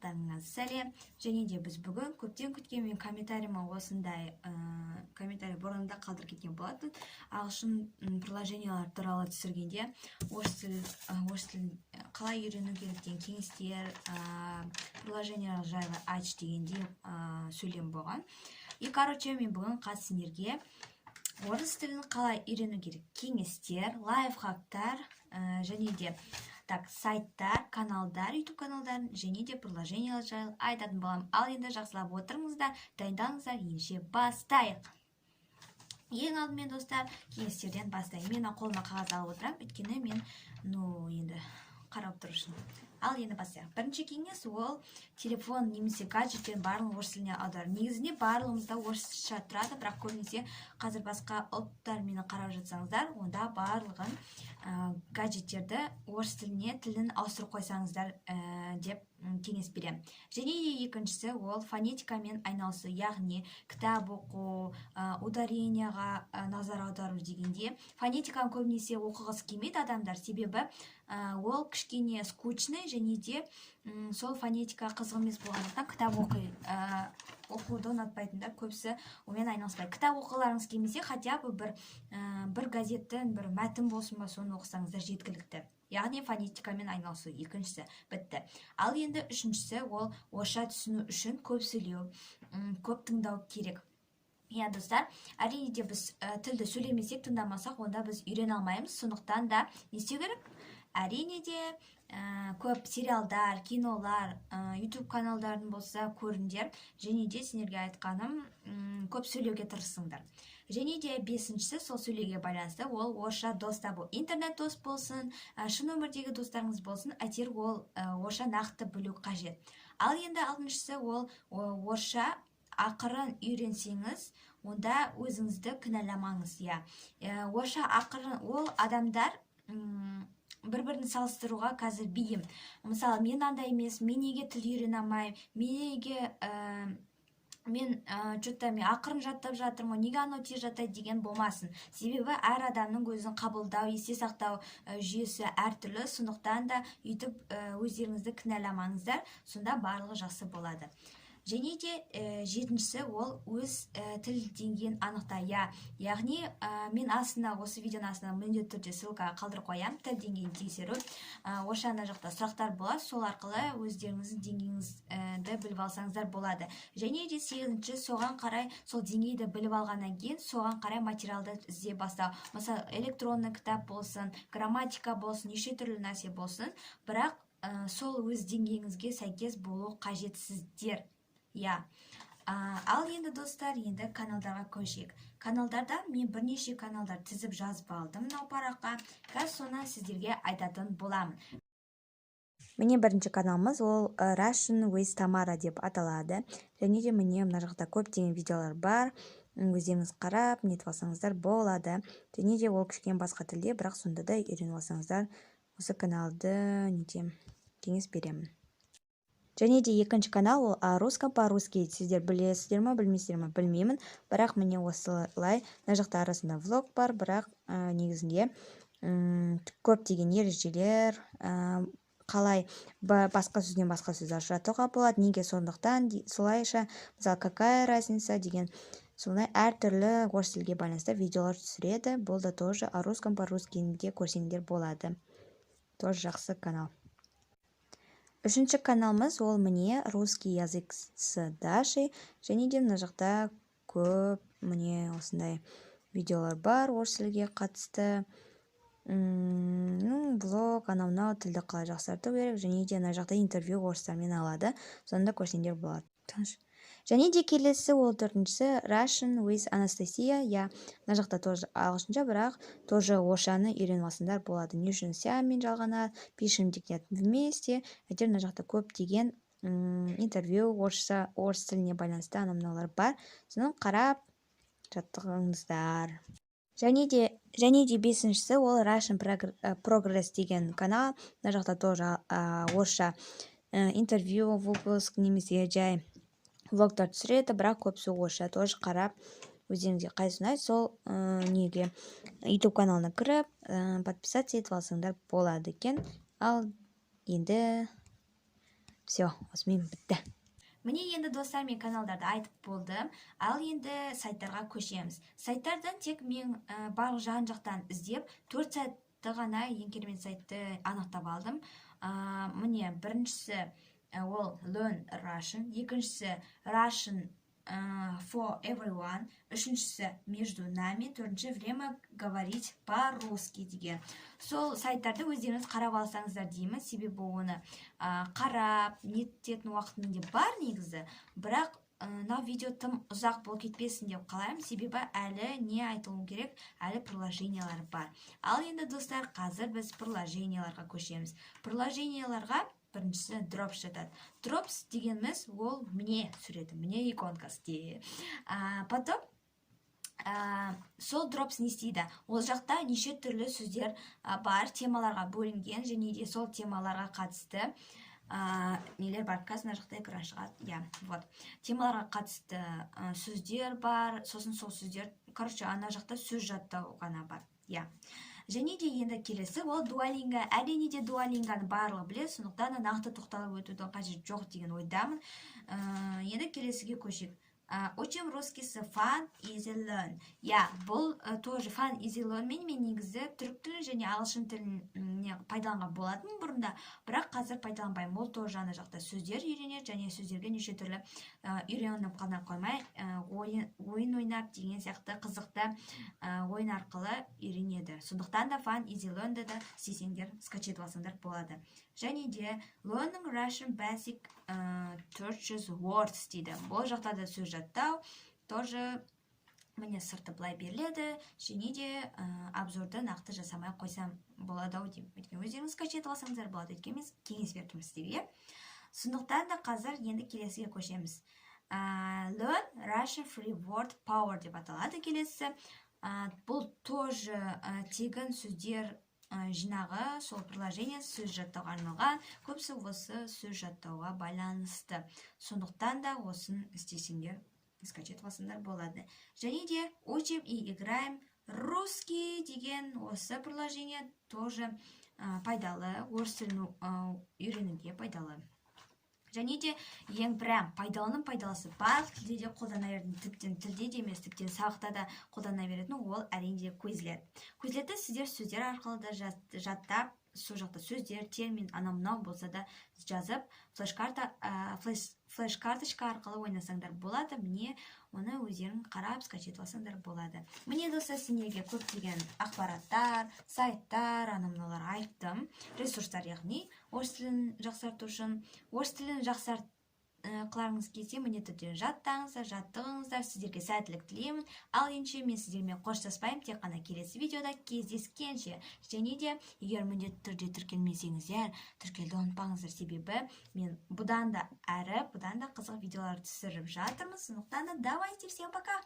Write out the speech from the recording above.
барлықтарыңыз сәлем. Және де біз бүгін көптен күткен мен комментарийіма осындай комментарий бұрында қалдырып кеткен болатын. Ағылшын приложениялар туралы түсіргенде орыс тілін қалай үйрену керек деген кеңестер, приложениялар жайлы айтшы дегенде сөйлем болған. И короче, мен бүгін сіздерге орыс тілін қалай үйрену керек кеңестер, лайфхактар және де сайттар, каналдар, YouTube каналдарын және де приложениялар жайлы айтатын боламын. Ал енді жақсылап отырыңыздар, дайындалыңыздар, ендеше бастайық. Ең алдымен достар, кеңестерден бастайық. Мен қолыма қағаз алып отырамын, өйткені мен енді қарап тұру үшін. Ал енді бастайық. Бірінші кеңес ол телефон немесе гаджеттерін барлығын орыс тіліне аудару. Негізінде барлығымызда орысша тұрады, бірақ көбінесе қазір басқа ұлттармен қарап жатсаңыздар, онда барлығын гаджеттерді орыс тілін ауыстырып қойсаңыздар деп кеңес беремін. Және екіншісі ол фонетикамен айналысу, яғни кітап оқу, ударенияға назар аудару дегенде. Фонетиканы көбінесе оқығысы келмейді адамдар, себебі ол кішкене скучный және де сол фонетика қызық емес болғандықтан кітап оқуды ұнатпайтындар көбісі онымен айналыспайды. Кітап оқығыларыңыз келмесе, хотя бы бір газеттің бір мәтін болсын ба, соны оқысаңыздар жеткілікті. Яғни фонетикамен айналысу екіншісі бітті. Ал енді үшіншісі ол орысша түсіну үшін көп сөйлеу, көп тыңдау керек. Я достар, әрине де біз тілді сөйлемесек, тыңдамасақ, онда біз үйрене алмаймыз. Сондықтан да не істеу керек? Әрине де көп сериалдар, кинолар, YouTube каналдарын болса көріңдер. Және де сендерге айтқаным көп сөйлеуге тырысыңдар. Және де бесіншісі сол сөйлеуге байланысты ол орысша дос табу. Интернет дос болсын, шын өмірдегі достарыңыз болсын, әйтеуір ол орысша нақты білу қажет. Ал енді алтыншысы ол орысша ақырын үйренсеңіз, онда өзіңізді кінәламаңыз. Орысша ақырын ол адамдар бір-бірін салыстыруға қазір бейім. Мысалы, мен андай емес, мен неге тіл үйрене алмаймын, мен ақырын жаттап жатырмын, неге анау тез жаттайды деген болмасын. Себебі әр адамның өзін қабылдау, есте сақтау жүйесі әртүрлі, сондықтан да өйтіп өздеріңізді кінәламаңыздар, сонда барлығы жақсы болады. Және де жетіншісі ол өз тіл деңгейін анықтай. Яғни мен осы видеоның астына міндетті түрде ссылка қалдырып қоямын, тіл деңгейін тексеру. Осы жақта сұрақтар болады, сол арқылы өздеріңіздің деңгейіңізді біліп алсаңыздар болады. Және де сегізінші, соған қарай сол деңгейді біліп алғаннан кейін соған қарай материалды іздей бастау. Мысалы, электронды кітап болсын, грамматика болсын, неше түрлі нәрсе болсын, бірақ сол өз деңгейіңізге сәйкес болу қажетсіздер. Ал енді достар, енді каналдарға көшейік. Каналдарда мен бірнеше каналдар тізіп жазып алдым мынау параққа. Қазір соны сіздерге айтатын боламын. Міне бірінші каналымыз ол Russian with Tamara деп аталады. Және де міне мына жақта көптеген видеолар бар. Өздеріңіз қарап, нетіп алсаңыздар болады. Және де ол кішкене басқа тілде, бірақ сонда да үйреніп алсаңыздар, осы каналды кеңес беремін. Және де екінші канал ол русском по-русски. Сіздер білесіздер ме, білмейсіздер ме, білмеймін. Бірақ міне осылай, мына жақта арасында влог бар, бірақ негізінде көптеген ережелер, қалай басқа сөзден басқа сөз ажыратуға болады, неге сондықтан, солайша, мысалы, какая разница деген, солай әртүрлі орыс тілге байланысты видеолар түсіреді. Бұл да тоже русском по-русски көрсеңдер болады. Тоже жақсы канал. Үшінші каналымыз ол міне русский язык с Дашей. Және де мына жақта көп міне осындай видеолар бар орыс тілге қатысты. Блог, анау тілді қалай жақсарту керек. Және де мына жақта интервью орыстармен алады. Сонда көрсеңдер болады. Және де келесі ол төртіншісі Russian with Анастасия. Мына жақта тоже ағылшынша, бірақ тоже орысшаны үйреніп алсаңдар болады. Не үшін сәмен жалғанады, пишем деген вместе. Әйтеуір мына жақта көптеген интервью орыс тіліне байланысты мыналар бар. Соны қарап жаттығыңыздар. Және де бесіншісі ол Russian Progress деген канал. Мына жақта тоже орысша интервью, выпуск немесе жай влогтар түсіреді, бірақ көбісі орысша. Тоже қарап өздеріңізге қайсысы ұнайды, сол неге YouTube каналына кіріп подписаться етіп алсаңдар болады екен. Ал енді Все, осымен бітті. Міне енді достар, мен каналдарды айтып болдым. Ал енді сайттарға көшеміз. Сайттардан тек мен барлық жан-жақтан іздеп 4 сайтты ғана ең керемет сайтты анықтап алдым. Міне біріншісі ол Learn Russian, екіншісі Russian for everyone, үшіншісі между нами, төртінші время говорить по-русски деген. Сол сайттарды өздеріңіз қарап алсаңыздар деймін, себебі оны қарап неттетін уақытым де бар негізі, бірақ мынау видео тым ұзақ болып кетпесін деп қалаймын, себебі әлі не айтылу керек, әлі приложениялар бар. Ал енді достар, қазір біз приложенияларға көшеміз. Приложенияларға біріншісі Drops жатады. Drops дегеніміз ол міне суреті, міне иконкасы. Потом сол Drops не істейді? Ол жақта неше түрлі сөздер бар, темаларға бөлінген, және де сол темаларға қатысты нелер бар. Қазір мына жақта экран шығады. Вот. Темаларға қатысты сөздер бар, сосын сол сөздер, короче, ана жақта сөз жаттау ғана бар. Және де енді келесі ол Duolingo. Әрине де Duolingоны барлығы біледі, сондықтан нақты тоқталып өтудің қажеті жоқ деген ойдамын. Енді келесіге көшейік. Учим русский с Fun Easy Learn. Бұл тоже Fun Easy Learn мен негізі түрік тілін және ағылшын тілін пайдаланған болатын бұрында, бірақ қазір пайдаланбаймын. Ол тоже ана жақта сөздер үйренеді және сөздерге неше түрлі үйреніп қана қоймай, ойын ойнап деген сияқты қызықты ойын арқылы үйренеді. Сондықтан да Fun Easy Learn'ды да істесеңдер, скачетіп алсаңдар болады. Және де Learning Russian Basic Churches Words дейді. Бұл жақта да сөз жаттау, тоже міне сырты былай беріледі, және де обзорды нақты жасамай қойсам болады ау деймін. Өйткені өздеріңіз скачетіп алсаңыздар болады, өйткені кеңес бердім сіздерге. Сондықтан да қазір енді келесіге көшеміз. Learn Russian Free Word Power деп аталады келесі. Бұл тоже тегін сөздер жинағы, сол приложение сөз жаттауға арналған, көбісі осы сөз жаттауға байланысты. Сондықтан да осын істесеңдер, скачетіп алсаңдар болады. Және де учим и играем русский деген осы приложение тоже пайдалы, орыс тілін үйренуге пайдалы. Және де ең прям пайдалының пайдалысы барлық тілде де қолдана беретін, тіптен тілде де емес, тіптен сабақта да қолдана беретін, ол әрине Quizlet. Quizletті сіздер сөздер арқылы да жаттап, сол жақта сөздер, термин, анау-мынау болса да жазып, флеш-карточка арқылы ойнасаңдар болады. Міне, оны өздерің қарап, скачетіп алсаңдар болады. Міне достар, сендерге көптеген ақпараттар, сайттар, анау-мынаулар айттым. Ресурстар, яғни орыс тілін жақсарту үшін, орыс тілін жақсартқыларыңыз келсе, міндетті түрде жаттығыңыздар, сіздерге сәттілік тілеймін. Ал енді мен сіздермен қоштаспаймын, тек қана келесі видеода кездескенше. Және де егер міндетті түрде тіркелмесеңіздер, тіркелуді ұмытпаңыздар, себебі мен бұдан да қызық видеолар түсіріп жатырмыз. Сондықтан да давайте, всем пока!